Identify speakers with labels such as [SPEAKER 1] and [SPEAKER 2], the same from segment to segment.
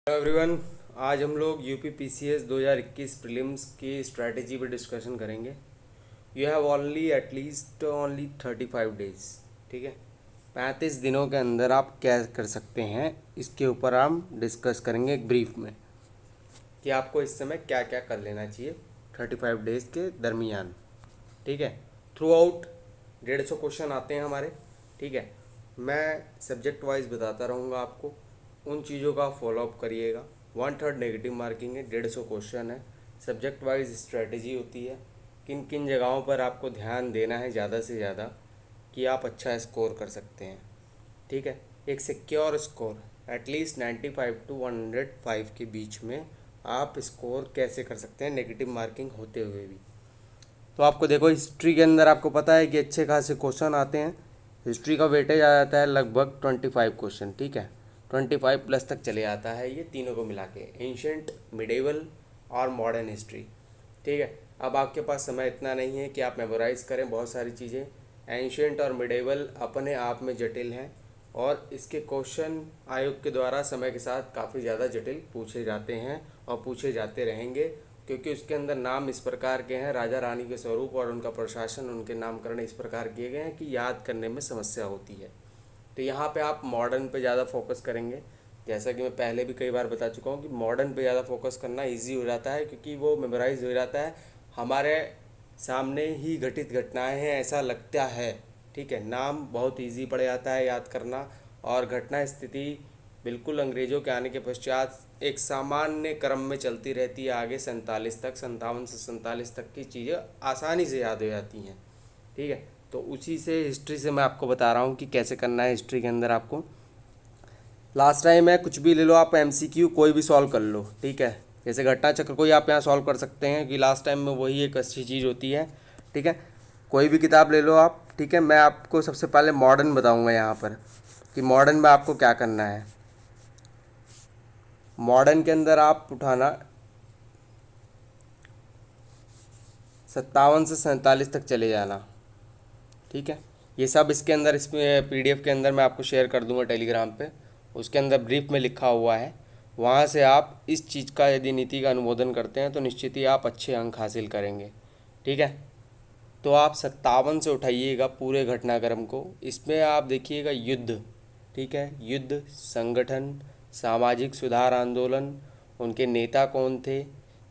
[SPEAKER 1] Everyone, आज हम लोग यूपी पीसीएस 2021 प्रीलिम्स की स्ट्रैटेजी पर डिस्कशन करेंगे। You have only 35 days. ठीक है, 35 दिनों के अंदर आप क्या कर सकते हैं, इसके ऊपर हम डिस्कस करेंगे एक ब्रीफ में कि आपको इस समय क्या क्या कर लेना चाहिए 35 डेज के दरमियान। ठीक है, थ्रू आउट 150 क्वेश्चन आते हैं हमारे। ठीक है, मैं सब्जेक्ट वाइज बताता रहूँगा आपको, उन चीज़ों का फॉलोअप करिएगा। 1/3 नेगेटिव मार्किंग है, 150 क्वेश्चन है। सब्जेक्ट वाइज स्ट्रेटजी होती है, किन किन जगहों पर आपको ध्यान देना है ज़्यादा से ज़्यादा कि आप अच्छा स्कोर कर सकते हैं। ठीक है, एक सिक्योर स्कोर एटलीस्ट 95 to 105 के बीच में आप स्कोर कैसे कर सकते हैं नेगेटिव मार्किंग होते हुए भी। तो आपको देखो, हिस्ट्री के अंदर आपको पता है कि अच्छे खासे क्वेश्चन आते हैं। हिस्ट्री का वेटेज आ जाता है लगभग 25 क्वेश्चन। ठीक है, 25 प्लस तक चले आता है ये तीनों को मिला के, एंशंट, मिडेवल और मॉडर्न हिस्ट्री। ठीक है, अब आपके पास समय इतना नहीं है कि आप मेमोराइज करें बहुत सारी चीज़ें। एंशंट और मिडेवल अपने आप में जटिल हैं और इसके क्वेश्चन आयोग के द्वारा समय के साथ काफ़ी ज़्यादा जटिल पूछे जाते हैं और पूछे जाते रहेंगे, क्योंकि उसके अंदर नाम इस प्रकार के हैं, राजा रानी के स्वरूप और उनका प्रशासन, उनके नामकरण इस प्रकार किए गए हैं कि याद करने में समस्या होती है। तो यहाँ पे आप मॉडर्न पे ज़्यादा फोकस करेंगे। जैसा कि मैं पहले भी कई बार बता चुका हूँ कि मॉडर्न पे ज़्यादा फोकस करना इजी हो जाता है, क्योंकि वो मेमोराइज हो जाता है, हमारे सामने ही घटित घटनाएं हैं ऐसा लगता है। ठीक है, नाम बहुत इजी पड़ जाता है याद करना, और घटना स्थिति बिल्कुल अंग्रेज़ों के आने के पश्चात एक सामान्य क्रम में चलती रहती है आगे 47 तक, 57 से 47 तक की चीज़ें आसानी से याद हो जाती हैं। ठीक है, तो उसी से हिस्ट्री से मैं आपको बता रहा हूँ कि कैसे करना है हिस्ट्री के अंदर आपको। लास्ट टाइम है, कुछ भी ले लो आप, एमसीक्यू कोई भी सॉल्व कर लो। ठीक है, जैसे घटना चक्र को ही आप यहाँ सॉल्व कर सकते हैं कि लास्ट टाइम में वही एक अच्छी चीज़ होती है। ठीक है, कोई भी किताब ले लो आप। ठीक है, मैं आपको सबसे पहले मॉडर्न बताऊँगा यहाँ पर कि मॉडर्न में आपको क्या करना है। मॉडर्न के अंदर आप उठाना 57 से 47 तक चले जाना। ठीक है, ये सब इसके अंदर, इसमें पीडीएफ के अंदर मैं आपको शेयर कर दूंगा टेलीग्राम पे, उसके अंदर ब्रीफ में लिखा हुआ है। वहाँ से आप इस चीज़ का यदि नीति का अनुमोदन करते हैं तो निश्चित ही आप अच्छे अंक हासिल करेंगे। ठीक है, तो आप 57 से उठाइएगा पूरे घटनाक्रम को। इसमें आप देखिएगा युद्ध। ठीक है, युद्ध, संगठन, सामाजिक सुधार आंदोलन, उनके नेता कौन थे।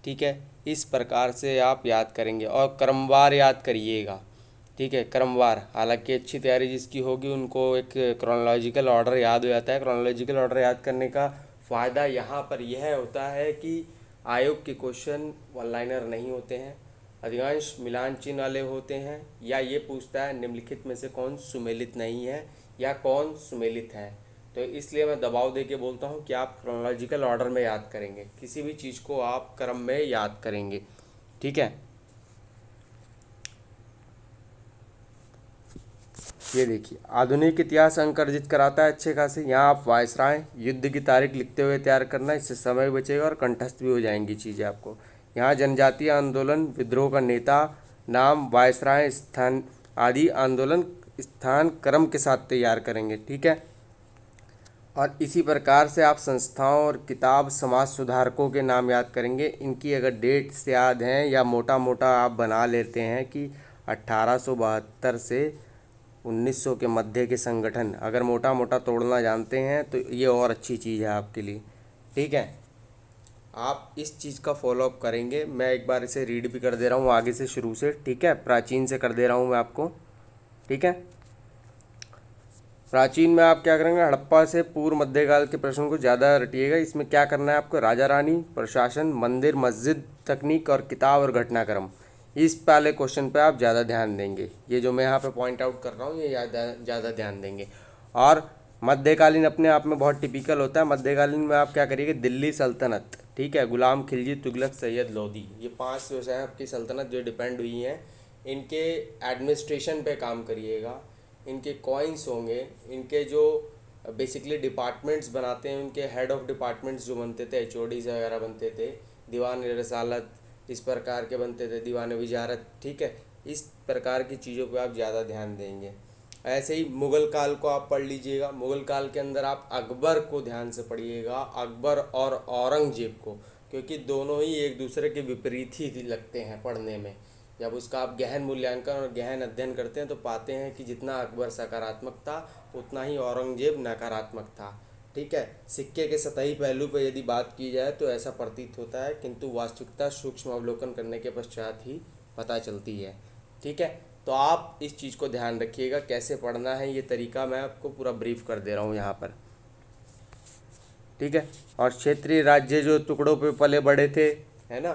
[SPEAKER 1] ठीक है, इस प्रकार से आप याद करेंगे और क्रमवार याद करिएगा। ठीक है, क्रमवार, हालांकि अच्छी तैयारी जिसकी होगी उनको एक क्रोनोलॉजिकल ऑर्डर याद हो जाता है। क्रोनोलॉजिकल ऑर्डर याद करने का फ़ायदा यहाँ पर यह होता है कि आयोग के क्वेश्चन वन लाइनर नहीं होते हैं, अधिकांश मिलान चिन्ह वाले होते हैं, या ये पूछता है निम्नलिखित में से कौन सुमेलित नहीं है या कौन सुमेलित है। तो इसलिए मैं दबाव दे के बोलता हूँ कि आप क्रोनोलॉजिकल ऑर्डर में याद करेंगे, किसी भी चीज़ को आप क्रम में याद करेंगे। ठीक है, ये देखिए, आधुनिक इतिहास अंक अर्जित कराता है अच्छे खासे। यहाँ आप वायसराय, युद्ध की तारीख लिखते हुए तैयार करना, इससे समय भी बचेगा और कंठस्थ भी हो जाएंगी चीज़ें आपको। यहाँ जनजातीय आंदोलन, विद्रोह का नेता, नाम, वायसराय, स्थान आदि आंदोलन स्थान क्रम के साथ तैयार करेंगे। ठीक है, और इसी प्रकार से आप संस्थाओं और किताब समाज सुधारकों के नाम याद करेंगे। इनकी अगर डेट्स याद हैं या मोटा मोटा आप बना लेते हैं कि 1872 से 1900 के मध्य के संगठन, अगर मोटा मोटा तोड़ना जानते हैं तो ये और अच्छी चीज़ है आपके लिए। ठीक है, आप इस चीज़ का फॉलोअप करेंगे। मैं एक बार इसे रीड भी कर दे रहा हूँ आगे से शुरू से। ठीक है, प्राचीन से कर दे रहा हूँ मैं आपको। ठीक है, प्राचीन में आप क्या करेंगे, हड़प्पा से पूर्व मध्यकाल के प्रश्नों को ज़्यादा रटिएगा। इसमें क्या करना है आपको, राजा रानी, प्रशासन, मंदिर मस्जिद, तकनीक और किताब और घटनाक्रम, इस पहले क्वेश्चन पे आप ज़्यादा ध्यान देंगे। ये जो मैं यहाँ पे पॉइंट आउट कर रहा हूँ ये ज़्यादा ध्यान देंगे। और मध्यकालीन अपने आप में बहुत टिपिकल होता है। मध्यकालीन में आप क्या करिएगा, दिल्ली सल्तनत, ठीक है, गुलाम खिलजी, तुगलक, सैयद लोदी, ये 5 जो है आपकी सल्तनत जो डिपेंड हुई हैं, इनके एडमिनिस्ट्रेशन पे काम करिएगा। इनके कॉइन्स होंगे, इनके जो बेसिकली डिपार्टमेंट्स बनाते हैं, उनके हेड ऑफ डिपार्टमेंट्स जो बनते थे, एचओडीज वगैरह बनते थे, दीवान रसालत इस प्रकार के बनते थे, दीवान विजारत। ठीक है, इस प्रकार की चीज़ों पे आप ज़्यादा ध्यान देंगे। ऐसे ही मुग़ल काल को आप पढ़ लीजिएगा। मुग़ल काल के अंदर आप अकबर को ध्यान से पढ़िएगा, अकबर और औरंगजेब को, क्योंकि दोनों ही एक दूसरे के विपरीत ही लगते हैं पढ़ने में। जब उसका आप गहन मूल्यांकन और गहन अध्ययन करते हैं तो पाते हैं कि जितना अकबर सकारात्मक था उतना ही औरंगजेब नकारात्मक था। ठीक है, सिक्के के सतही पहलू पर यदि बात की जाए तो ऐसा प्रतीत होता है, किंतु वास्तविकता सूक्ष्म अवलोकन करने के पश्चात ही पता चलती है। ठीक है, तो आप इस चीज़ को ध्यान रखिएगा, कैसे पढ़ना है ये तरीका मैं आपको पूरा ब्रीफ कर दे रहा हूँ यहाँ पर। ठीक है, और क्षेत्रीय राज्य जो टुकड़ों पे पले बड़े थे, है ना,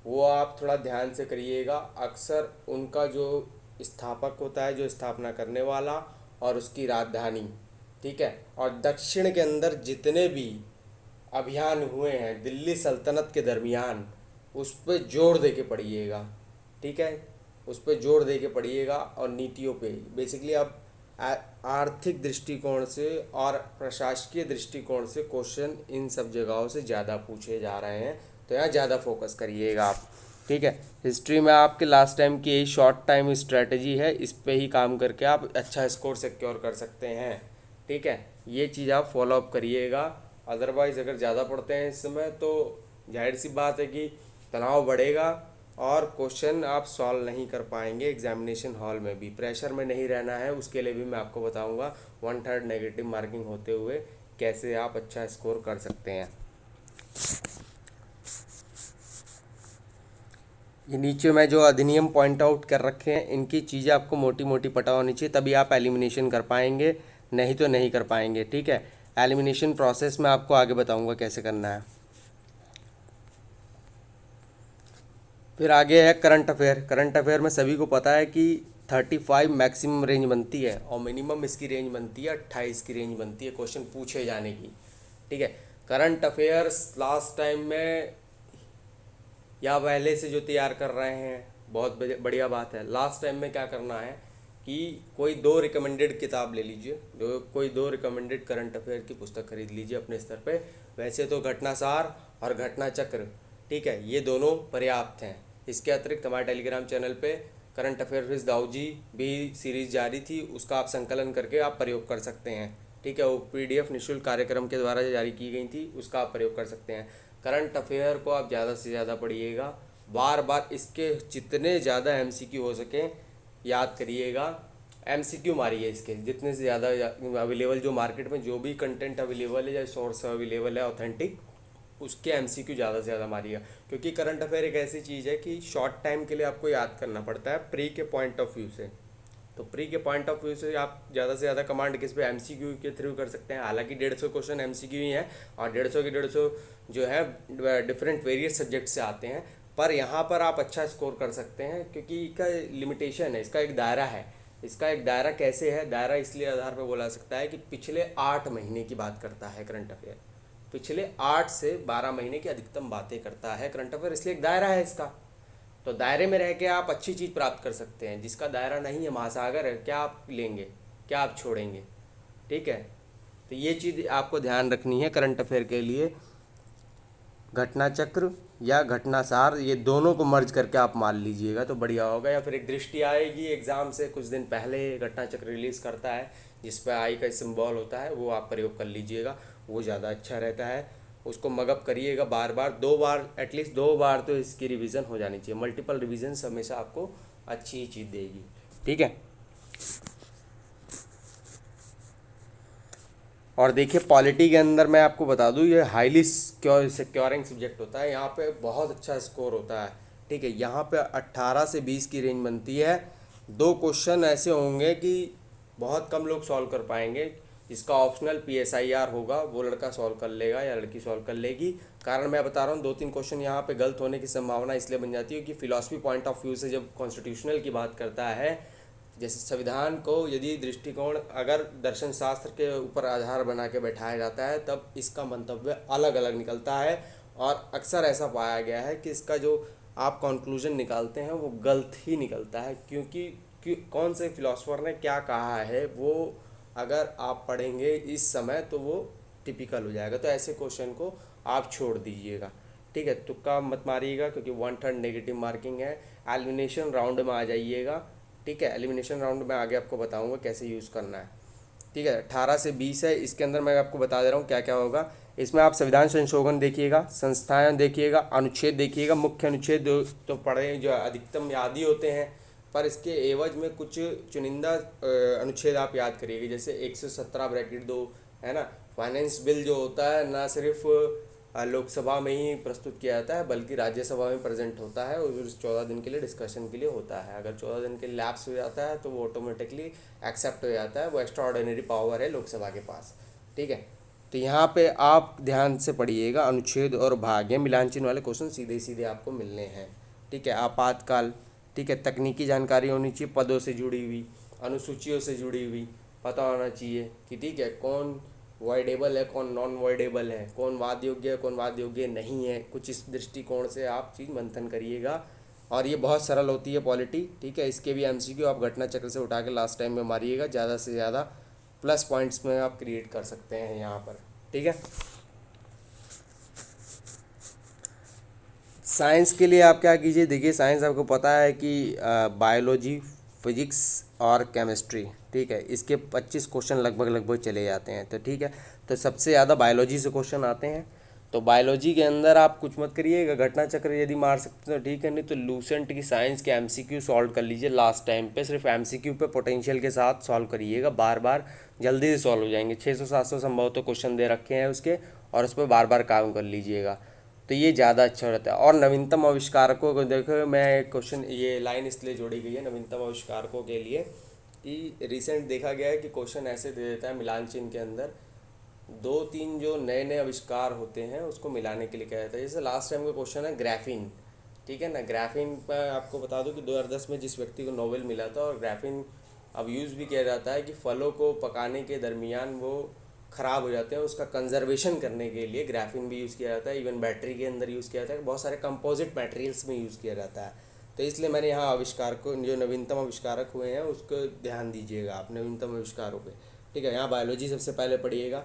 [SPEAKER 1] वो आप थोड़ा ध्यान से करिएगा। अक्सर उनका जो स्थापक होता है, जो स्थापना करने वाला, और उसकी राजधानी। ठीक है, और दक्षिण के अंदर जितने भी अभियान हुए हैं दिल्ली सल्तनत के दरमियान, उस पर जोर दे के पढ़िएगा। ठीक है, उस पर जोर दे के पढ़िएगा, और नीतियों पे बेसिकली आप आर्थिक दृष्टिकोण से और प्रशासकीय दृष्टिकोण से क्वेश्चन इन सब जगहों से ज़्यादा पूछे जा रहे हैं, तो यहाँ ज़्यादा फोकस करिएगा आप। ठीक है, हिस्ट्री में आपके लास्ट टाइम की यही शॉर्ट टाइम स्ट्रेटजी है, इस पे ही काम करके आप अच्छा स्कोर सिक्योर कर सकते हैं। ठीक है, ये चीज़ आप फॉलो अप करिएगा। अदरवाइज़ अगर ज़्यादा पढ़ते हैं इस समय तो जाहिर सी बात है कि तनाव बढ़ेगा और क्वेश्चन आप सॉल्व नहीं कर पाएंगे। एग्जामिनेशन हॉल में भी प्रेशर में नहीं रहना है, उसके लिए भी मैं आपको बताऊंगा 1/3 नेगेटिव मार्किंग होते हुए कैसे आप अच्छा स्कोर कर सकते हैं। ये नीचे में जो अधिनियम पॉइंट आउट कर रखे हैं, इनकी चीज़ें आपको मोटी मोटी पता होनी चाहिए, तभी आप एलिमिनेशन कर पाएंगे, नहीं तो नहीं कर पाएंगे। ठीक है, एलिमिनेशन प्रोसेस में आपको आगे बताऊंगा कैसे करना है। फिर आगे है करंट अफेयर। करंट अफेयर में सभी को पता है कि 35 मैक्सिमम रेंज बनती है और मिनिमम इसकी रेंज बनती है 28 की रेंज बनती है क्वेश्चन पूछे जाने की। ठीक है, करंट अफेयर्स लास्ट टाइम में या पहले से जो तैयार कर रहे हैं बहुत बढ़िया बात है। लास्ट टाइम में क्या करना है कि कोई 2 रिकमेंडेड किताब ले लीजिए, कोई 2 रिकमेंडेड करंट अफेयर की पुस्तक खरीद लीजिए अपने स्तर पे। वैसे तो घटनासार और घटना चक्र, ठीक है, ये दोनों पर्याप्त हैं। इसके अतिरिक्त हमारे टेलीग्राम चैनल पे current affair with Dau ji भी सीरीज जारी थी, उसका आप संकलन करके आप प्रयोग कर सकते हैं। ठीक है, वो पीडीएफ निःशुल्क कार्यक्रम के द्वारा जारी की गई थी, उसका आप प्रयोग कर सकते हैं। करंट अफेयर को आप ज़्यादा से ज़्यादा पढ़िएगा, बार बार इसके जितने ज़्यादा एमसीक्यू हो सके याद करिएगा। एमसीक्यू मारिए इसके जितने से ज़्यादा अवेलेबल, जो मार्केट में जो भी कंटेंट अवेलेबल है या सोर्स अवेलेबल है ऑथेंटिक, उसके एमसीक्यू ज़्यादा से ज़्यादा मारिएगा। क्योंकि करंट अफेयर एक ऐसी चीज़ है कि शॉर्ट टाइम के लिए आपको याद करना पड़ता है प्री के पॉइंट ऑफ व्यू से। तो प्री के पॉइंट ऑफ व्यू से आप ज़्यादा से ज़्यादा कमांड किस पे, एमसीक्यू के थ्रू कर सकते हैं। हालांकि 150 क्वेश्चन एमसीक्यू ही हैं और 150 के 150 जो है डिफरेंट वेरियस सब्जेक्ट से आते हैं, पर यहाँ पर आप अच्छा स्कोर कर सकते हैं क्योंकि इसका लिमिटेशन है, इसका एक दायरा है। इसका एक दायरा कैसे है, दायरा इसलिए आधार पर बोला सकता है कि पिछले 8 महीने की बात करता है करंट अफेयर, पिछले 8 से 12 महीने की अधिकतम बातें करता है करंट अफेयर, इसलिए एक दायरा है इसका। तो दायरे में रह के आप अच्छी चीज़ प्राप्त कर सकते हैं। जिसका दायरा नहीं है, महासागर है, क्या आप लेंगे, क्या आप छोड़ेंगे। ठीक है, तो ये चीज़ आपको ध्यान रखनी है करंट अफेयर के लिए। घटना चक्र या घटनासार, ये दोनों को मर्ज करके आप मान लीजिएगा तो बढ़िया होगा। या फिर एक दृष्टि आएगी एग्ज़ाम से कुछ दिन पहले घटना चक्र रिलीज़ करता है जिस पर आई का सिंबल होता है, वो आप प्रयोग कर लीजिएगा, वो ज़्यादा अच्छा रहता है। उसको मगअप करिएगा बार बार, 2 बार एटलीस्ट 2 बार तो इसकी रिवीजन हो जानी चाहिए। मल्टीपल रिवीजन हमेशा आपको अच्छी चीज़ देगी। ठीक है, और देखिए पॉलिटी के अंदर मैं आपको बता दूं, ये हाईली सिक्योरिंग सब्जेक्ट होता है, यहाँ पे बहुत अच्छा स्कोर होता है। ठीक है, यहाँ पे 18 से 20 की रेंज बनती है। 2 क्वेश्चन ऐसे होंगे कि बहुत कम लोग सॉल्व कर पाएंगे। जिसका ऑप्शनल पीएसआईआर होगा वो लड़का सॉल्व कर लेगा या लड़की सॉल्व कर लेगी। कारण मैं बता रहा हूँ, 2-3 क्वेश्चन यहाँ पे गलत होने की संभावना इसलिए बन जाती है कि फिलॉसफी पॉइंट ऑफ व्यू से जब कॉन्स्टिट्यूशनल की बात करता है, जैसे संविधान को यदि दृष्टिकोण अगर दर्शन शास्त्र के ऊपर आधार बना के बैठाया जाता है तब इसका मंतव्य अलग अलग निकलता है। और अक्सर ऐसा पाया गया है कि इसका जो आप कंक्लूजन निकालते हैं वो गलत ही निकलता है, क्योंकि कौन से फिलोसोफर ने क्या कहा है वो अगर आप पढ़ेंगे इस समय तो वो टिपिकल हो जाएगा। तो ऐसे क्वेश्चन को आप छोड़ दीजिएगा। ठीक है, तुक्का मत मारिएगा क्योंकि 1/3 नेगेटिव मार्किंग है। एलिमिनेशन राउंड में आ जाइएगा। ठीक है। एलिमिनेशन राउंड में आगे आपको बताऊंगा कैसे यूज़ करना है, ठीक है। 18 से 20 है, इसके अंदर मैं आपको बता दे रहा हूँ क्या क्या होगा। इसमें आप संविधान संशोधन देखिएगा, संस्थाएं देखिएगा, अनुच्छेद देखिएगा। मुख्य अनुच्छेद तो पढ़े जो अधिकतम याद ही होते हैं, पर इसके एवज में कुछ चुनिंदा अनुच्छेद आप याद करिएगा, जैसे 117(2 है ना। फाइनेंस बिल जो होता है ना सिर्फ लोकसभा में ही प्रस्तुत किया जाता है बल्कि राज्यसभा में प्रेजेंट होता है और 14 दिन के लिए डिस्कशन के लिए होता है। अगर 14 दिन के लिए लैप्स हो जाता है तो वो ऑटोमेटिकली एक्सेप्ट हो जाता है, वो एक्स्ट्रा ऑर्डिनरी पावर है लोकसभा के पास, ठीक है। तो यहाँ पे आप ध्यान से पढ़िएगा, अनुच्छेद और भाग या मिलान चिन्ह वाले क्वेश्चन सीधे सीधे आपको मिलने हैं, ठीक है। आपातकाल, ठीक है। तकनीकी जानकारी होनी चाहिए, पदों से जुड़ी हुई, अनुसूचियों से जुड़ी हुई पता होना चाहिए कि ठीक है कौन वॉइडेबल है कौन नॉन वॉइडेबल है, कौन वाद योग्य है कौन वाद योग्य नहीं है। कुछ इस दृष्टिकोण से आप चीज़ मंथन करिएगा और ये बहुत सरल होती है पॉलिटी, ठीक है। इसके भी एमसीक्यू आप घटना चक्र से उठा के लास्ट टाइम में मारिएगा, ज़्यादा से ज़्यादा प्लस पॉइंट्स में आप क्रिएट कर सकते हैं यहाँ पर, ठीक है। साइंस के लिए आप क्या कीजिए, देखिए साइंस आपको पता है कि बायोलॉजी, फिजिक्स और केमिस्ट्री, ठीक है, इसके 25 क्वेश्चन लगभग चले जाते हैं, तो ठीक है। तो सबसे ज़्यादा बायोलॉजी से क्वेश्चन आते हैं, तो बायोलॉजी के अंदर आप कुछ मत करिएगा, घटना चक्र यदि मार सकते हैं तो ठीक है, नहीं तो लूसेंट की साइंस के एमसीक्यू सॉल्व कर लीजिए लास्ट टाइम पे। सिर्फ एमसीक्यू पे पोटेंशियल के साथ सॉल्व करिएगा, बार बार जल्दी से सॉल्व हो जाएंगे। 600-700 संभव तो क्वेश्चन दे रखे हैं उसके, और उस पर बार बार काम कर लीजिएगा, तो ये ज़्यादा अच्छा रहता है। और नवीनतम आविष्कारकों को देखो, मैं एक क्वेश्चन ये लाइन इसलिए जोड़ी गई है नवीनतम आविष्कारकों के लिए कि रिसेंट देखा गया है कि क्वेश्चन ऐसे दे देता है मिलान चिन्ह के अंदर 2-3 जो नए नए आविष्कार होते हैं उसको मिलाने के लिए कहा जाता है। जैसे लास्ट टाइम का क्वेश्चन है ग्राफीन, ठीक है ना। ग्राफीन पर आपको बता दूं कि 2010 में जिस व्यक्ति को नोबेल मिला था, और ग्राफीन अब यूज़ भी किया जाता है कि फलों को पकाने के दरमियान वो ख़राब हो जाते हैं, उसका कंजर्वेशन करने के लिए ग्राफीन भी यूज़ किया जाता है। इवन बैटरी के अंदर यूज़ किया जाता है, बहुत सारे कंपोजिट मटेरियल्स में यूज़ किया जाता है। तो इसलिए मैंने यहाँ आविष्कार को, जो नवीनतम आविष्कारक हुए हैं उसको ध्यान दीजिएगा आप नवीनतम आविष्कारों पे, ठीक है। यहाँ बायोलॉजी सबसे पहले पढ़िएगा,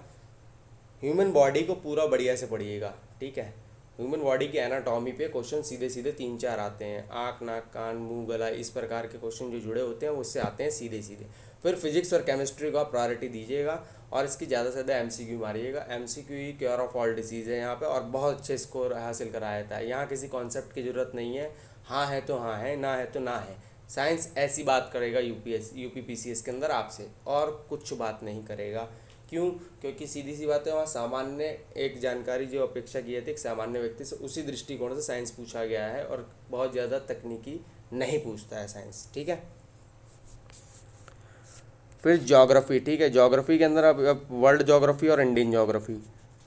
[SPEAKER 1] ह्यूमन बॉडी को पूरा बढ़िया से पढ़िएगा, ठीक है। ह्यूमन बॉडी की एनाटॉमी पे क्वेश्चन सीधे सीधे 3-4 आते हैं, आँख नाक कान मुंह गला, इस प्रकार के क्वेश्चन जो जुड़े होते हैं उससे आते हैं सीधे सीधे। फिर फिजिक्स और केमिस्ट्री को आप प्रायोरिटी दीजिएगा और इसकी ज़्यादा से ज़्यादा एमसीक्यू मारिएगा। एमसीक्यू ही क्योर ऑफ ऑल डिजीज़ है यहाँ पे, और बहुत अच्छे स्कोर हासिल कराया जाता है। यहाँ किसी कॉन्सेप्ट की ज़रूरत नहीं है, हाँ है तो हाँ है, ना है तो ना है। साइंस ऐसी बात करेगा यूपीपीसीएस के अंदर आपसे, और कुछ बात नहीं करेगा। क्यों? क्योंकि सीधी सी बात है, वहाँ सामान्य एक जानकारी जो अपेक्षा की जाती है एक सामान्य व्यक्ति से, उसी दृष्टिकोण से साइंस पूछा गया है, और बहुत ज़्यादा तकनीकी नहीं पूछता है साइंस, ठीक है। फिर ज्योग्राफी, ठीक है। ज्योग्राफी के अंदर अब वर्ल्ड ज्योग्राफी और इंडियन ज्योग्राफी,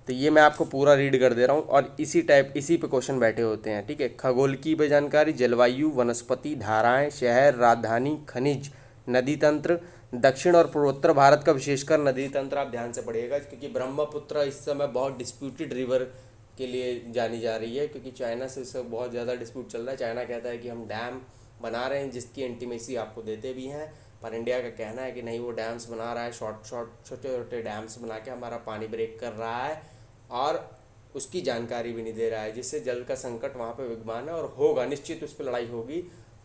[SPEAKER 1] तो ये मैं आपको पूरा रीड कर दे रहा हूँ, और इसी पे क्वेश्चन बैठे होते हैं, ठीक है। खगोल की पे जानकारी, जलवायु, वनस्पति, धाराएं, शहर, राजधानी, खनिज, नदी तंत्र, दक्षिण और पूर्वोत्तर भारत का विशेषकर नदी तंत्र आप ध्यान से पढ़िएगा, क्योंकि ब्रह्मपुत्र इस समय बहुत डिस्प्यूटेड रिवर के लिए जानी जा रही है, क्योंकि चाइना से इससे बहुत ज़्यादा डिस्प्यूट चल रहा है। चाइना कहता है कि हम डैम बना रहे हैं, जिसकी इंटीमेसी आपको देते भी हैं, पर इंडिया का कहना है कि नहीं, वो डैम्स बना रहा है, छोटे छोटे डैम्स बना के हमारा पानी ब्रेक कर रहा है, और उसकी जानकारी भी नहीं दे रहा है, जिससे जल का संकट वहाँ पे विद्यमान है और होगा, निश्चित उस पर लड़ाई होगी,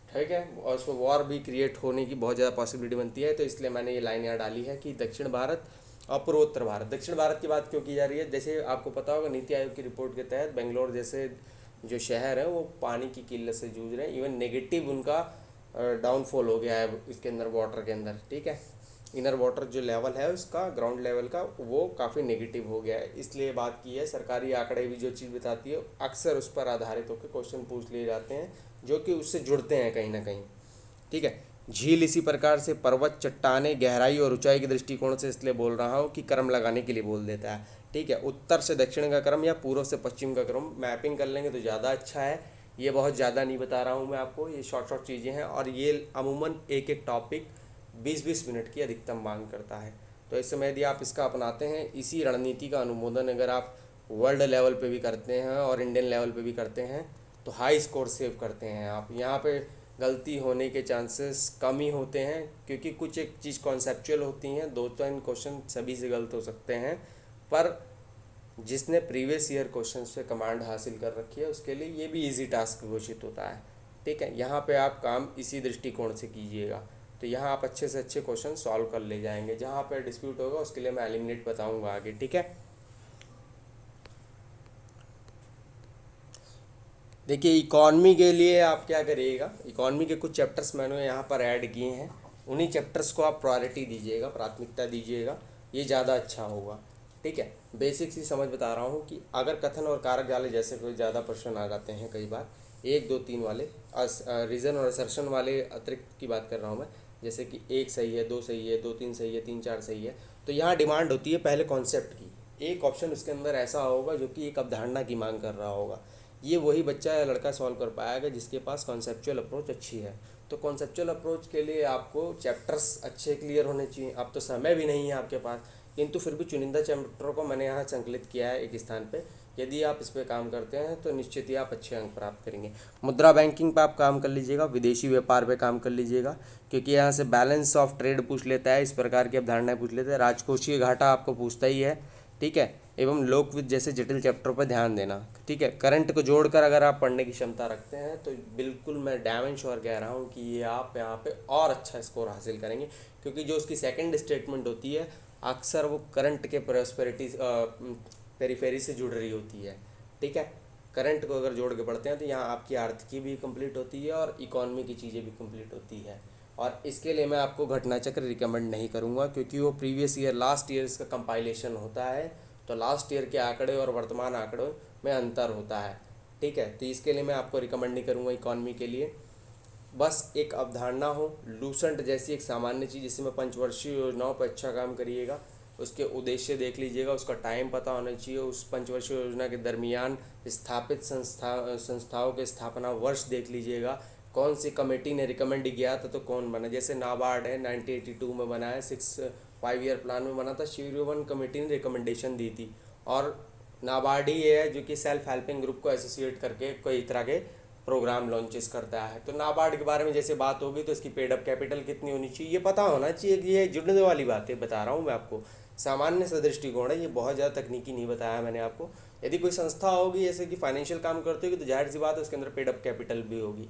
[SPEAKER 1] ठीक है। और उस पर वॉर भी क्रिएट होने की बहुत ज़्यादा पॉसिबिलिटी बनती है। तो इसलिए मैंने ये लाइन यहाँ डाली है कि दक्षिण भारत और पूर्वोत्तर भारत। दक्षिण भारत की बात क्यों की जा रही है, जैसे आपको पता होगा नीति आयोग की रिपोर्ट के तहत बेंगलोर जैसे जो शहर है वो पानी की किल्लत से जूझ रहे हैं, इवन नेगेटिव उनका डाउनफॉल हो गया है इसके अंदर वाटर के अंदर, ठीक है। इनर वाटर जो लेवल है उसका, ग्राउंड लेवल का, वो काफ़ी नेगेटिव हो गया है। इसलिए बात की है, सरकारी आंकड़े भी जो चीज़ बताती है अक्सर उस पर आधारित होकर क्वेश्चन पूछ लिए जाते हैं, जो कि उससे जुड़ते हैं कहीं ना कहीं, ठीक है। झील इसी प्रकार से पर्वत, चट्टाने, गहराई और ऊंचाई के दृष्टिकोण से इसलिए बोल रहा हूँ कि क्रम लगाने के लिए बोल देता है, ठीक है। उत्तर से दक्षिण का क्रम या पूर्व से पश्चिम का क्रम मैपिंग कर लेंगे तो ज़्यादा अच्छा है। ये बहुत ज़्यादा नहीं बता रहा हूँ मैं आपको, ये शॉर्ट शॉर्ट चीज़ें हैं, और ये अमूमन एक एक टॉपिक 20-20 मिनट की अधिकतम मांग करता है। तो इस समय यदि आप इसका अपनाते हैं, इसी रणनीति का अनुमोदन अगर आप वर्ल्ड लेवल पे भी करते हैं और इंडियन लेवल पे भी करते हैं, तो हाई स्कोर सेव करते हैं आप। यहाँ पे गलती होने के चांसेस कम ही होते हैं, क्योंकि कुछ एक चीज़ कॉन्सेप्चुअल होती हैं, 2-3 क्वेश्चन सभी से गलत हो सकते हैं, पर जिसने प्रीवियस ईयर क्वेश्चन से कमांड हासिल कर रखी है उसके लिए ये भी इजी टास्क घोषित होता है, ठीक है। यहाँ पे आप काम इसी दृष्टिकोण से कीजिएगा, तो यहाँ आप अच्छे से अच्छे क्वेश्चन सॉल्व कर ले जाएंगे। जहाँ पे डिस्प्यूट होगा उसके लिए मैं एलिमिनेट बताऊंगा आगे, ठीक है। देखिए इकॉनमी के लिए आप क्या करिएगा, इकॉनमी के कुछ चैप्टर्स मैंने यहाँ पर ऐड किए हैं, उन्हीं चैप्टर्स को आप प्रायोरिटी दीजिएगा, प्राथमिकता दीजिएगा, ये ज़्यादा अच्छा होगा, ठीक है। बेसिक्स ही समझ बता रहा हूँ कि अगर कथन और कारक वाले जैसे कोई ज़्यादा प्रश्न आ जाते हैं कई बार, 1 2 3 वाले रीज़न और असर्शन वाले अतिरिक्त की बात कर रहा हूँ मैं, जैसे कि 1 सही है, 2 सही है, 2 3 सही है, 3 4 सही है, तो यहाँ डिमांड होती है पहले कॉन्सेप्ट की। एक ऑप्शन उसके अंदर ऐसा होगा जो कि एक अवधारणा की मांग कर रहा होगा। ये वही बच्चा या लड़का सॉल्व कर पाएगा जिसके पास कॉन्सेप्चुअल अप्रोच अच्छी है। तो कॉन्सेप्चुअल अप्रोच के लिए आपको चैप्टर्स अच्छे क्लियर होने चाहिए। अब तो समय भी नहीं है आपके पास, किंतु फिर भी चुनिंदा चैप्टरों को मैंने यहाँ संकलित किया है एक स्थान पे। यदि आप इस पर काम करते हैं तो निश्चित ही आप अच्छे अंक प्राप्त करेंगे। मुद्रा बैंकिंग पे आप काम कर लीजिएगा, विदेशी व्यापार पे काम कर लीजिएगा, क्योंकि यहाँ से बैलेंस ऑफ ट्रेड पूछ लेता है, इस प्रकार की अवधारणाएं पूछ लेते हैं, राजकोषीय घाटा आपको पूछता ही है, ठीक है। एवं लोकविद जैसे जटिल चैप्टरों पर ध्यान देना, ठीक है। करंट को जोड़कर अगर आप पढ़ने की क्षमता रखते हैं तो बिल्कुल मैं डैम श्योर कह रहा हूँ कि ये आप यहाँ पे और अच्छा स्कोर हासिल करेंगे, क्योंकि जो उसकी सेकंड स्टेटमेंट होती है अक्सर वो करंट के प्रॉस्पेरिटी पेरीफेरी से जुड़ रही होती है, ठीक है। करंट को अगर जोड़ के पढ़ते हैं तो यहाँ आपकी आर्थिकी भी कंप्लीट होती है और इकोनॉमी की चीज़ें भी कंप्लीट होती है। और इसके लिए मैं आपको घटना चक्र रिकमेंड नहीं करूँगा, क्योंकि वो प्रीवियस ईयर लास्ट ईयर का कंपाइलेशन होता है, तो लास्ट ईयर के आंकड़े और वर्तमान आंकड़ों में अंतर होता है, ठीक है। तो इसके लिए मैं आपको रिकमेंड नहीं करूँगा इकॉनमी के लिए। बस एक अवधारणा हो, लूसेंट जैसी एक सामान्य चीज़ जिसमें पंचवर्षीय योजनाओं पर अच्छा काम करिएगा, उसके उद्देश्य देख लीजिएगा, उसका टाइम पता होना चाहिए, उस पंचवर्षीय योजना के दरमियान स्थापित संस्थाओं के स्थापना वर्ष देख लीजिएगा, कौन सी कमेटी ने रिकमेंड किया था तो कौन बना। जैसे नाबार्ड है 1982 में बना है, 5 ईयर प्लान में बना था, शिवरोवन कमेटी ने रिकमेंडेशन दी थी। और नाबार्ड ही है जो कि सेल्फ हेल्पिंग ग्रुप को एसोसिएट करके कई तरह के प्रोग्राम लॉन्चेस करता है। तो नाबार्ड के बारे में जैसे बात होगी तो इसकी पेड अप कैपिटल कितनी होनी चाहिए ये पता होना चाहिए। ये जुड़ने वाली बातें बता रहा हूँ मैं आपको, सामान्य सा दृष्टिकोण है, ये बहुत ज़्यादा तकनीकी नहीं बताया मैंने आपको। यदि कोई संस्था होगी जैसे कि फाइनेंशियल काम करती होगी तो जाहिर सी बात है उसके अंदर पेड अप कैपिटल भी होगी,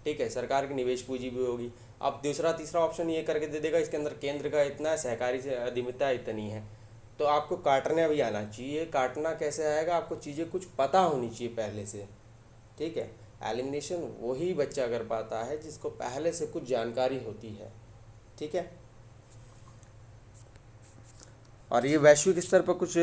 [SPEAKER 1] ठीक है, सरकार की निवेश पूंजी भी होगी। अब दूसरा तीसरा ऑप्शन ये करके दे देगा इसके अंदर केंद्र का इतना है, सहकारी से अधिमिता इतनी है, तो आपको काटना भी आना चाहिए। काटना कैसे आएगा, आपको चीज़ें कुछ पता होनी चाहिए पहले से, ठीक है। एलिमिनेशन वही बच्चा कर पाता है जिसको पहले से कुछ जानकारी होती है, ठीक है। और ये वैश्विक स्तर पर कुछ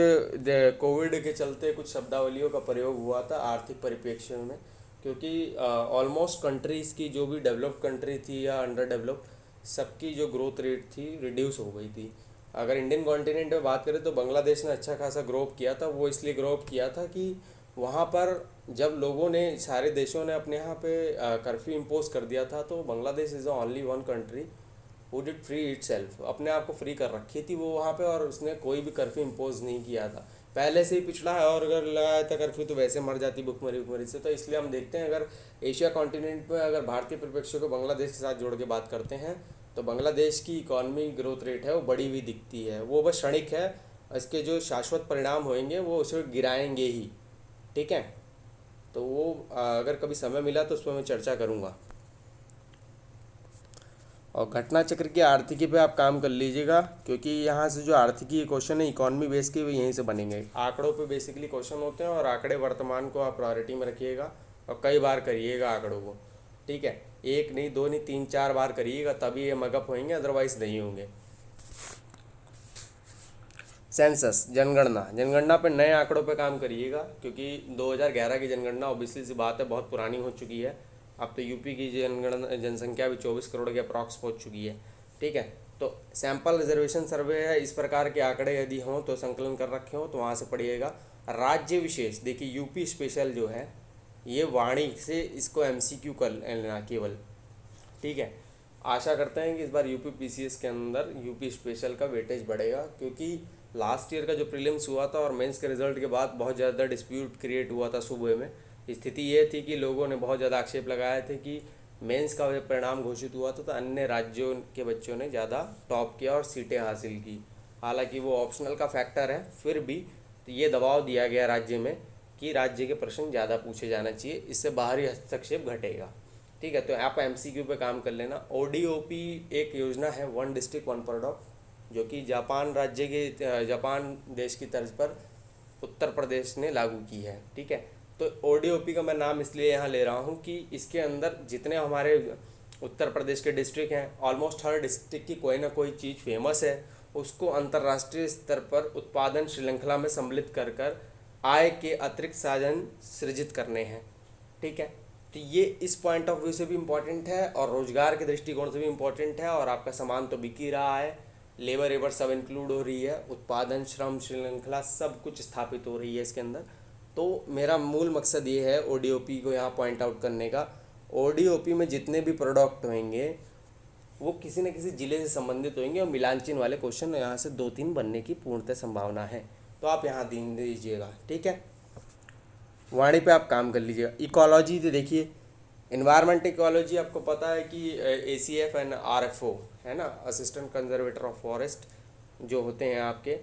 [SPEAKER 1] कोविड के चलते कुछ शब्दावलियों का प्रयोग हुआ था आर्थिक परिप्रेक्ष्य में, क्योंकि ऑलमोस्ट कंट्रीज़ की जो भी डेवलप्ड कंट्री थी या अंडर डेवलप्ड, सबकी जो ग्रोथ रेट थी रिड्यूस हो गई थी। अगर इंडियन कॉन्टिनेंट में बात करें तो बांग्लादेश ने अच्छा खासा ग्रो किया था। वो इसलिए ग्रो किया था कि वहाँ पर जब लोगों ने, सारे देशों ने अपने यहाँ पे कर्फ्यू इम्पोज कर दिया था, तो Bangladesh is the only one country who did free it self, अपने आप को फ्री कर रखी थी वो वहाँ पे, और उसने कोई भी कर्फ्यू इम्पोज नहीं किया था। पहले से ही पिछड़ा है, और अगर लगाया था कर्फ्यू तो वैसे मर जाती भुखमरी से। तो इसलिए हम देखते हैं अगर एशिया कॉन्टिनेंट में अगर भारतीय परिप्रेक्ष्य को बांग्लादेश के साथ जोड़ के बात करते हैं तो बांग्लादेश की इकॉनमी ग्रोथ रेट है वो बड़ी हुई दिखती है। वो बस क्षणिक है, इसके जो शाश्वत परिणाम होंगे वो उसे गिराएंगे ही, ठीक है। तो वो अगर कभी समय मिला तो उस पर मैं चर्चा करूँगा। और घटना चक्र की आर्थिकी पे आप काम कर लीजिएगा, क्योंकि यहाँ से जो आर्थिकी क्वेश्चन है इकॉनमी बेस के वो यहीं से बनेंगे। आंकड़ों पे बेसिकली क्वेश्चन होते हैं और आंकड़े वर्तमान को आप प्रायोरिटी में रखिएगा और कई बार करिएगा आंकड़ों को, ठीक है। 1 नहीं 2 नहीं 3 4 बार करिएगा तभी ये मगअप होंगे, अदरवाइज नहीं होंगे। सेंसस जनगणना पे नए आंकड़ों पे काम करिएगा, क्योंकि 2011 की जनगणना ऑब्वियसली सी बात है बहुत पुरानी हो चुकी है। अब तो यूपी की जनसंख्या भी 24 करोड़ के अप्रॉक्स पहुंच चुकी है, ठीक है। तो सैंपल रिजर्वेशन सर्वे है, इस प्रकार के आंकड़े यदि हों तो संकलन कर रखे हो तो वहाँ से पढ़िएगा। राज्य विशेष देखिए, यूपी स्पेशल जो है ये वाणी से इसको MCQ कर लेना केवल, ठीक है। आशा करते हैं कि इस बार यूपी PCS के अंदर यूपी स्पेशल का वेटेज बढ़ेगा, क्योंकि लास्ट ईयर का जो प्रीलिम्स हुआ था और मेंस के रिजल्ट के बाद बहुत ज़्यादा डिस्प्यूट क्रिएट हुआ था सुबह में। स्थिति ये थी कि लोगों ने बहुत ज़्यादा आक्षेप लगाए थे कि मेंस का जब परिणाम घोषित हुआ था तो अन्य राज्यों के बच्चों ने ज़्यादा टॉप किया और सीटें हासिल की। हालांकि वो ऑप्शनल का फैक्टर है, फिर भी तो ये दबाव दिया गया राज्य में कि राज्य के प्रश्न ज़्यादा पूछे जाना चाहिए, इससे बाहरी हस्तक्षेप घटेगा। ठीक है, तो आप एमसीक्यू पे काम कर लेना। ओडीओपी एक योजना है, वन डिस्ट्रिक्ट वन प्रोडक्ट, जो कि जापान देश की तर्ज पर उत्तर प्रदेश ने लागू की है। ठीक है, तो ओडीओपी का मैं नाम इसलिए यहाँ ले रहा हूँ कि इसके अंदर जितने हमारे उत्तर प्रदेश के डिस्ट्रिक्ट हैं, ऑलमोस्ट हर डिस्ट्रिक्ट की कोई ना कोई चीज़ फेमस है, उसको अंतर्राष्ट्रीय स्तर पर उत्पादन श्रृंखला में सम्मिलित कर कर आय के अतिरिक्त साधन सृजित करने हैं। ठीक है, तो ये इस पॉइंट ऑफ व्यू से भी इम्पोर्टेंट है और रोजगार के दृष्टिकोण से भी इम्पोर्टेंट है, और आपका सामान तो बिक ही रहा है, लेबर एबर सब इंक्लूड हो रही है, उत्पादन श्रम श्रृंखला सब कुछ स्थापित हो रही है इसके अंदर। तो मेरा मूल मकसद ये है ओडीओपी को यहाँ पॉइंट आउट करने का। ओडीओपी में जितने भी प्रोडक्ट होंगे वो किसी न किसी ज़िले से संबंधित होंगे, और मिलानचिन वाले क्वेश्चन यहाँ से 2-3 बनने की पूर्णतः संभावना है, तो आप यहाँ ध्यान दीजिएगा। ठीक है, वाणी पे आप काम कर लीजिएगा। इकोलॉजी तो देखिए, इन्वायरमेंट इकोलॉजी आपको पता है कि ACF एंड RFO है ना, असिस्टेंट कंजर्वेटर ऑफ फॉरेस्ट जो होते हैं आपके,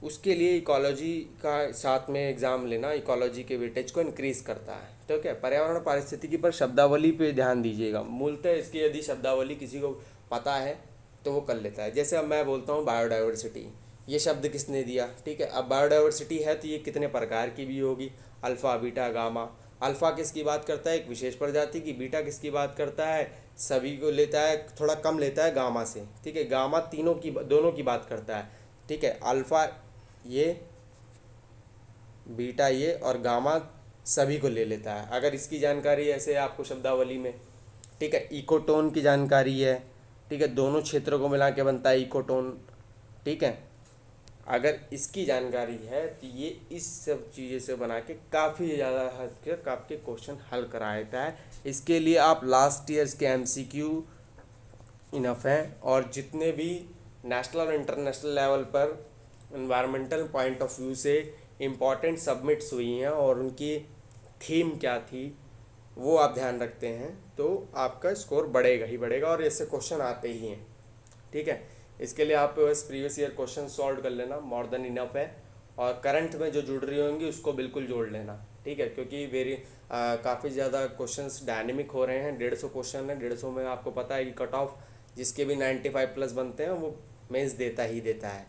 [SPEAKER 1] उसके लिए इकोलॉजी का साथ में एग्ज़ाम लेना इकोलॉजी के वेटेज को इंक्रीज करता है। तो क्या पर्यावरण पारिस्थितिकी पर शब्दावली पे ध्यान दीजिएगा। मूलतः इसकी यदि शब्दावली किसी को पता है तो वो कर लेता है। जैसे अब मैं बोलता हूँ बायोडाइवर्सिटी, ये शब्द किसने दिया? ठीक है, अब बायोडाइवर्सिटी है तो ये कितने प्रकार की भी होगी, अल्फ़ा बीटा गामा। अल्फ़ा किसकी बात करता है? एक विशेष प्रजाति की। बीटा किसकी बात करता है? सभी को लेता है, थोड़ा कम लेता है गामा से। ठीक है, गामा दोनों की बात करता है। ठीक है, अल्फ़ा ये, बीटा ये, और गामा सभी को ले लेता है। अगर इसकी जानकारी ऐसे आपको शब्दावली में, ठीक है, इकोटोन की जानकारी है। ठीक है, दोनों क्षेत्रों को मिला के बनता है इकोटोन। ठीक है, अगर इसकी जानकारी है तो ये इस सब चीज़ें से बना के काफ़ी ज़्यादा हद तक आपके क्वेश्चन हल करा देता है। इसके लिए आप लास्ट ईयर्स के MCQ इनफ हैं, और जितने भी नेशनल और इंटरनेशनल लेवल पर इन्वायरमेंटल पॉइंट ऑफ व्यू से इम्पॉर्टेंट सबमिट्स हुई हैं और उनकी थीम क्या थी वो आप ध्यान रखते हैं, तो आपका स्कोर बढ़ेगा ही बढ़ेगा, और ऐसे क्वेश्चन आते ही हैं। ठीक है, इसके लिए आप बस प्रीवियस ईयर क्वेश्चन सॉल्व कर लेना, मोर देन इनफ है। और करंट में जो जुड़ रही होंगी उसको बिल्कुल जोड़ लेना। ठीक है, क्योंकि काफ़ी ज़्यादा क्वेश्चंस डायनेमिक हो रहे हैं। 150 क्वेश्चन है, 150 में आपको पता है कि कट ऑफ जिसके भी 95+ बनते हैं वो मेंस देता ही देता है।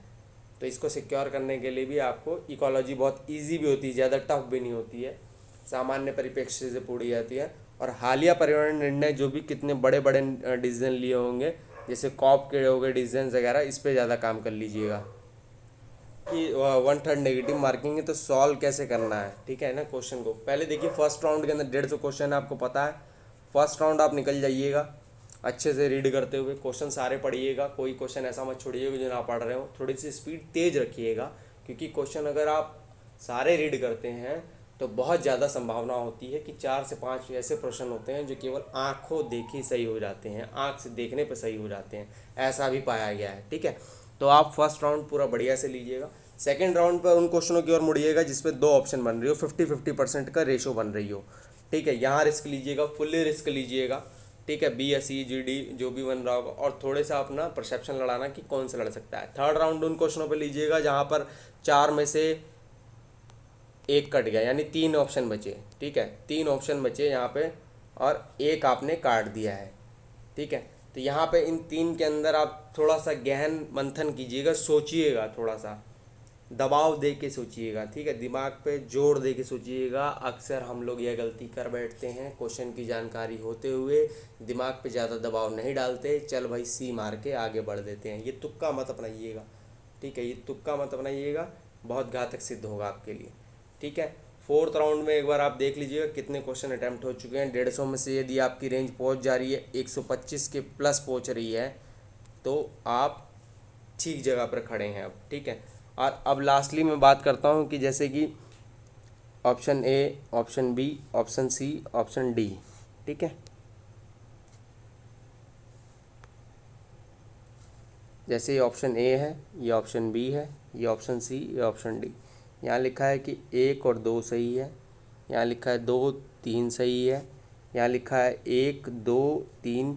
[SPEAKER 1] तो इसको सिक्योर करने के लिए भी आपको इकोलॉजी बहुत ईजी भी होती है, ज़्यादा टफ भी नहीं होती है, सामान्य परिप्रेक्ष्य से पूरी जाती है। और हालिया पर्यावरण निर्णय जो भी कितने बड़े बड़े डिसीजन लिए होंगे, जैसे कॉप के हो गए डिसीजन वगैरह, इस पे ज़्यादा काम कर लीजिएगा कि 1/3 नेगेटिव मार्किंग है तो सॉल्व कैसे करना है। ठीक है ना, क्वेश्चन को पहले देखिए। फर्स्ट राउंड के अंदर 150 क्वेश्चन है, आपको पता है। फर्स्ट राउंड आप निकल जाइएगा अच्छे से रीड करते हुए, क्वेश्चन सारे पढ़िएगा, कोई क्वेश्चन ऐसा मत छोड़िएगा जो ना पढ़ रहे हो। थोड़ी सी स्पीड तेज रखिएगा, क्योंकि क्वेश्चन अगर आप सारे रीड करते हैं तो बहुत ज़्यादा संभावना होती है कि 4 से 5 ऐसे प्रश्न होते हैं जो केवल आँखों देखी सही हो जाते हैं, आँख से देखने पर सही हो जाते हैं, ऐसा भी पाया गया है। ठीक है, तो आप फर्स्ट राउंड पूरा बढ़िया से लीजिएगा। सेकेंड राउंड पर उन क्वेश्चनों की ओर मुड़िएगा जिसमें 2 ऑप्शन बन रही हो, 50-50% का रेशो बन रही हो। ठीक है, यहाँ रिस्क लीजिएगा, फुल्ली रिस्क लीजिएगा। ठीक है, BSc GD जो भी बन रहा होगा, और थोड़े सा अपना परसेप्शन लड़ाना कि कौन सा लड़ सकता है। थर्ड राउंड उन क्वेश्चनों पे लीजिएगा जहाँ पर 4 में से 1 कट गया, यानी 3 ऑप्शन बचे। ठीक है, 3 ऑप्शन बचे यहाँ पे और 1 आपने काट दिया है। ठीक है, तो यहाँ पे इन 3 के अंदर आप थोड़ा सा गहन मंथन कीजिएगा, सोचिएगा, थोड़ा सा दबाव दे के सोचिएगा। ठीक है, दिमाग पे जोर दे के सोचिएगा। अक्सर हम लोग यह गलती कर बैठते हैं, क्वेश्चन की जानकारी होते हुए दिमाग पे ज़्यादा दबाव नहीं डालते, चल भाई सी मार के आगे बढ़ देते हैं। ये तुक्का मत अपनाइएगा। ठीक है, ये तुक्का मत अपनाइएगा, बहुत घातक सिद्ध होगा आपके लिए। ठीक है, फोर्थ राउंड में एक बार आप देख लीजिएगा कितने क्वेश्चन अटैम्प्ट हो चुके हैं। 150 में से यदि आपकी रेंज पहुंच जा रही है, 125 के प्लस पहुंच रही है, तो आप ठीक जगह पर खड़े हैं अब। ठीक है, और अब लास्टली मैं बात करता हूं कि जैसे कि option A, option B, option C, option D। ठीक है, जैसे ये ऑप्शन A है, ये ऑप्शन B है, ये ऑप्शन C, ये ऑप्शन D। यहाँ लिखा है कि 1 और 2 सही है, यहाँ लिखा है 2, 3 सही है, यहाँ लिखा है 1, 2, 3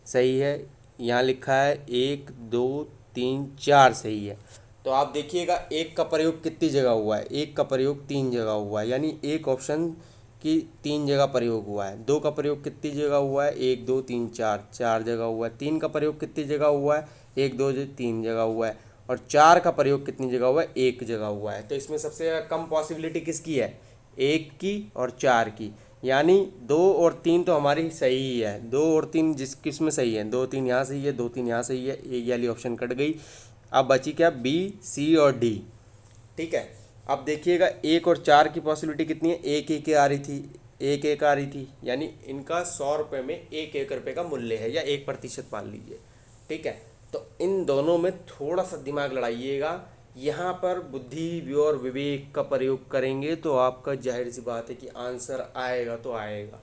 [SPEAKER 1] सही है, यहाँ लिखा है 1, 2, 3, 4 सही है। तो आप देखिएगा 1 का प्रयोग कितनी जगह हुआ है, 1 का प्रयोग 3 जगह हुआ है, यानी एक ऑप्शन कि 3 जगह प्रयोग हुआ है, 2 का प्रयोग कितनी जगह हुआ है, 1 2 3 4, 4 जगह हुआ है, 3 का प्रयोग कितनी जगह हुआ है, 1 2 3 जगह हुआ है, और 4 का प्रयोग कितनी जगह हुआ है, 1 जगह हुआ है। तो इसमें सबसे कम पॉसिबिलिटी किसकी है, 1 की और 4 की, यानी 2 और 3 तो हमारी सही ही है, 2 और 3 जिस किस में सही है, 2 3 यहाँ सही है, 2 3 यहाँ सही है, ये वाली ऑप्शन कट गई। अब बची क्या, बी सी और डी। ठीक है, अब देखिएगा 1 और 4 की पॉसिबिलिटी कितनी है, 1 1 आ रही थी, 1 1 आ रही थी, यानी इनका 100 रुपये में 1 1 रुपये का मूल्य है, या 1% मान लीजिए। ठीक है, तो इन दोनों में थोड़ा सा दिमाग लड़ाइएगा, यहाँ पर बुद्धि और विवेक का प्रयोग करेंगे तो आपका जाहिर सी बात है कि आंसर आएगा तो आएगा।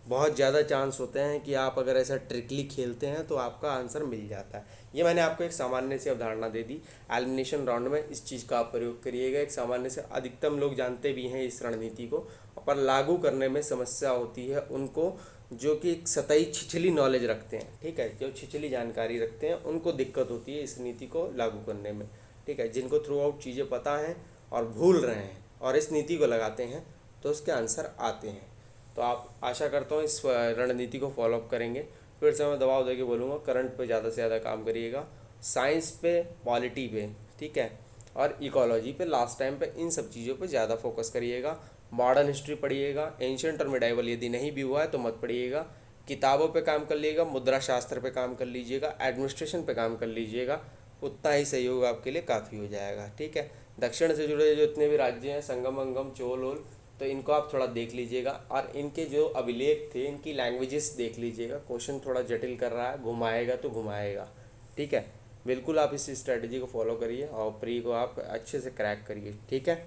[SPEAKER 1] बहुत ज़्यादा चांस होते हैं कि आप अगर ऐसा ट्रिकली खेलते हैं तो आपका आंसर मिल जाता है। ये मैंने आपको एक सामान्य सी अवधारणा दे दी। एलिमिनेशन राउंड में इस चीज़ का आप प्रयोग करिएगा। एक सामान्य से अधिकतम लोग जानते भी हैं इस रणनीति को, पर लागू करने में समस्या होती है उनको जो कि एक सतही छिछली नॉलेज रखते हैं। ठीक है, जो छिछली जानकारी रखते हैं उनको दिक्कत होती है इस नीति को लागू करने में। ठीक है, जिनको थ्रू आउट चीज़ें पता हैं और भूल रहे हैं और इस नीति को लगाते हैं तो उसके आंसर आते हैं। तो आप आशा करता हूँ इस रणनीति को फॉलोअप करेंगे। फिर से मैं दबाव देके बोलूँगा, करंट पे ज़्यादा से ज़्यादा काम करिएगा, साइंस पे, पॉलिटी पे, ठीक है, और इकोलॉजी पे, लास्ट टाइम पे, इन सब चीज़ों पे ज़्यादा फोकस करिएगा। मॉडर्न हिस्ट्री पढ़िएगा, एंशिएंट और मिडाइवल यदि नहीं भी हुआ है तो मत पढ़िएगा। किताबों पे काम कर लीजिएगा, मुद्रा शास्त्र पे काम कर लीजिएगा, एडमिनिस्ट्रेशन पे काम कर लीजिएगा, उतना ही सही होगा, आपके लिए काफ़ी हो जाएगा। ठीक है, दक्षिण से जुड़े जो इतने भी राज्य हैं, संगम अंगम चोल ओल, तो इनको आप थोड़ा देख लीजिएगा, और इनके जो अभिलेख थे इनकी लैंग्वेजेस देख लीजिएगा। क्वेश्चन थोड़ा जटिल कर रहा है, घुमाएगा तो घुमाएगा। ठीक है, बिल्कुल आप इस स्ट्रेटजी को फॉलो करिए और प्री को आप अच्छे से क्रैक करिए। ठीक है।